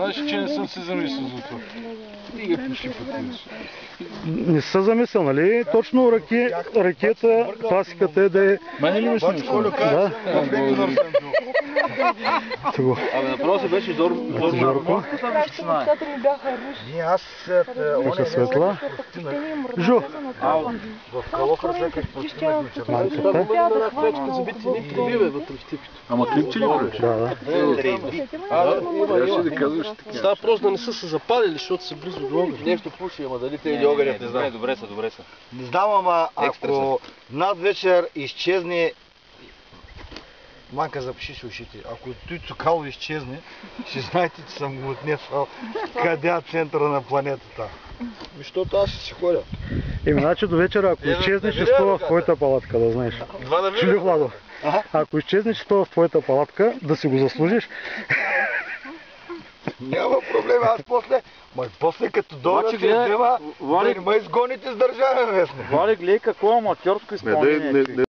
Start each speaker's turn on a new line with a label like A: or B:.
A: Знаеш, че не съм се замислил за това. Стига пуши пътиш.
B: Не се замислял, нали? Точно ракета, класиката е да е...
A: Мене ли ме снимаш?
B: Да.
C: Абе, направо се беше Зорко.
D: Аз
B: Така светла. Жо.
D: в Калоф разлеках постигнахме
B: Малката.
A: Ама клипче ли правиш?
B: Да.
A: Трябваше да казваш така.
C: Става просто да не са се запалили, защото са близо до огъня. Нещо пуши, ама дали те или огънят, не знам. Добре са.
D: Не знам, ама ако над вечер изчезне... Манка, запиши си ушите. Ако той Цукало изчезне, ще знаете, че съм го отнесъл къде е центъра на планетата. Защото аз ще си ходя.
B: Значи до вечера, ако изчезнеш, ще спа в твоята палатка, да знаеш. Чули, Владо? Ако изчезнеш, ще спа в твоята палатка, да си го заслужиш.
D: Няма проблем, аз после като дойда ще взема, да не ме изгоните с държавен вестник.
C: Вали, гледай какво аматьорско изпълнение.